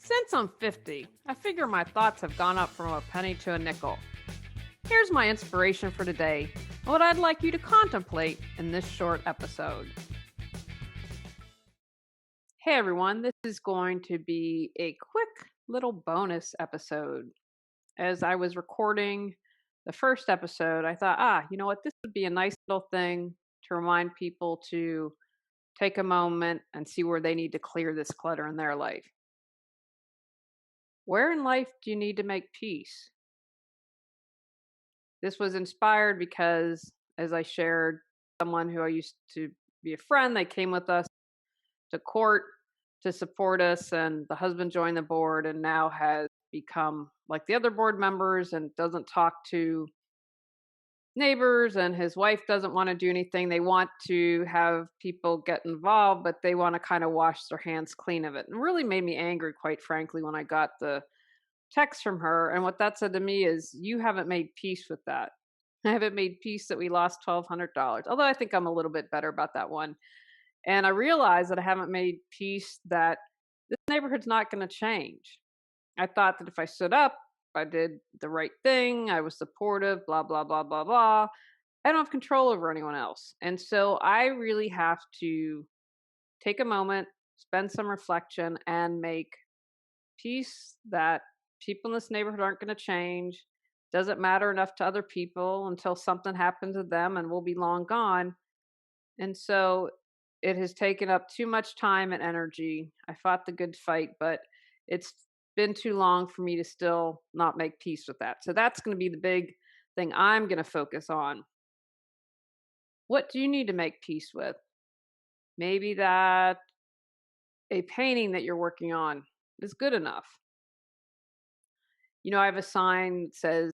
Since I'm 50, I figure my thoughts have gone up from a penny to a nickel. Here's my inspiration for today, and what I'd like you to contemplate in this short episode. Hey everyone, this is going to be a quick little bonus episode. As I was recording the first episode, I thought, you know what, this would be a nice little thing to remind people to take a moment and see where they need to clear this clutter in their life. Where in life do you need to make peace? This was inspired because, as I shared, someone who I used to be a friend, they came with us to court to support us, and the husband joined the board and now has become like the other board members and doesn't talk to neighbors, and his wife doesn't want to do anything. They want to have people get involved, but they want to kind of wash their hands clean of it. And it really made me angry, quite frankly, when I got the text from her. And what that said to me is, you haven't made peace with that. I haven't made peace that we lost $1,200. Although I think I'm a little bit better about that one. And I realized that I haven't made peace that this neighborhood's not going to change. I thought that if I stood up, I did the right thing, I was supportive, blah, blah, blah, blah, blah. I don't have control over anyone else. And so I really have to take a moment, spend some reflection, and make peace that people in this neighborhood aren't going to change. Doesn't matter enough to other people until something happens to them and we'll be long gone. And so it has taken up too much time and energy. I fought the good fight, but it's been too long for me to still not make peace with that. So that's going to be the big thing I'm going to focus on. What do you need to make peace with? Maybe that a painting that you're working on is good enough. I have a sign that says,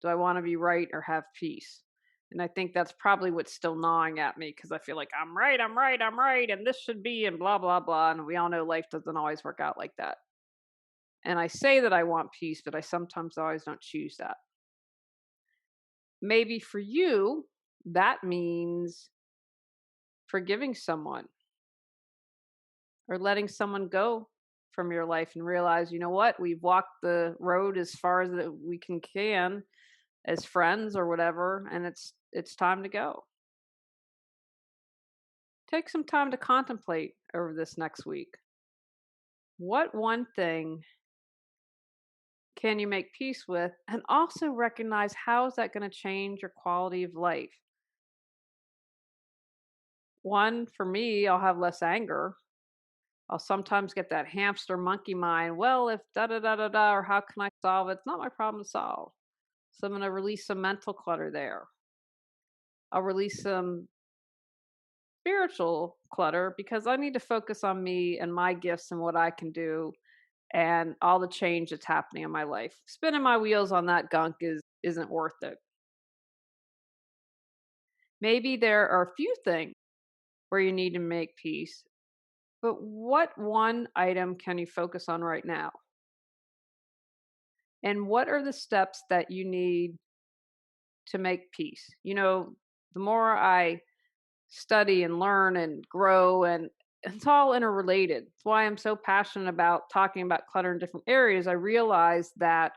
do I want to be right or have peace? And I think that's probably what's still gnawing at me, because I feel like I'm right, and this should be, and blah, blah, blah. And we all know life doesn't always work out like that. And I say that I want peace, but I sometimes always don't choose that. Maybe for you, that means forgiving someone or letting someone go from your life and realize, you know what, we've walked the road as far as that we can as friends or whatever, and it's time to go. Take some time to contemplate over this next week. What one thing can you make peace with, and also recognize how is that going to change your quality of life? One, for me, I'll have less anger. I'll sometimes get that hamster monkey mind. Well, if da da da da da, or how can I solve it? It's not my problem to solve. So I'm going to release some mental clutter there. I'll release some spiritual clutter because I need to focus on me and my gifts and what I can do and all the change that's happening in my life. Spinning my wheels on that gunk isn't worth it. Maybe there are a few things where you need to make peace, but what one item can you focus on right now? And what are the steps that you need to make peace? The more I study and learn and grow, and it's all interrelated. That's why I'm so passionate about talking about clutter in different areas. I realized that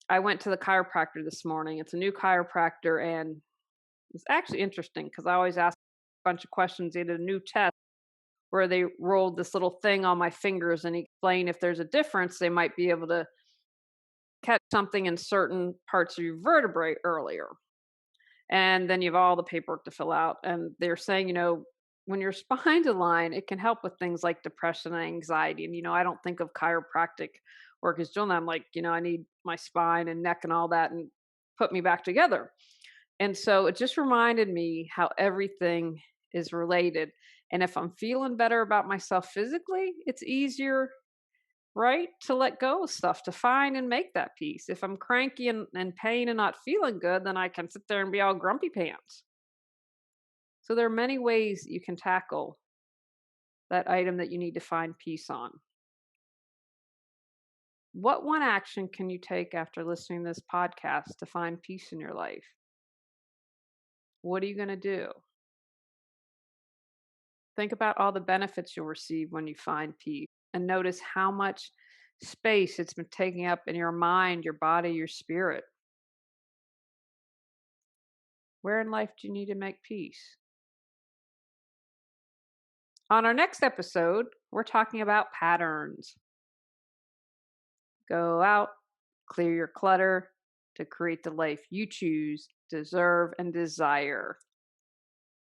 I went to the chiropractor this morning. It's a new chiropractor, and it's actually interesting because I always ask a bunch of questions. They did a new test where they rolled this little thing on my fingers and he explained if there's a difference, they might be able to catch something in certain parts of your vertebrae earlier. And then you have all the paperwork to fill out. And they're saying, when your spine's aligned, it can help with things like depression and anxiety. And, I don't think of chiropractic work as doing that. I'm like, I need my spine and neck and all that and put me back together. And so it just reminded me how everything is related. And if I'm feeling better about myself physically, it's easier, right, to let go of stuff, to find and make that peace. If I'm cranky and in pain and not feeling good, then I can sit there and be all grumpy pants. So there are many ways you can tackle that item that you need to find peace on. What one action can you take after listening to this podcast to find peace in your life? What are you going to do? Think about all the benefits you'll receive when you find peace. and notice how much space it's been taking up in your mind, your body, your spirit. Where in life do you need to make peace? On our next episode, we're talking about patterns. Go out, clear your clutter to create the life you choose, deserve, and desire.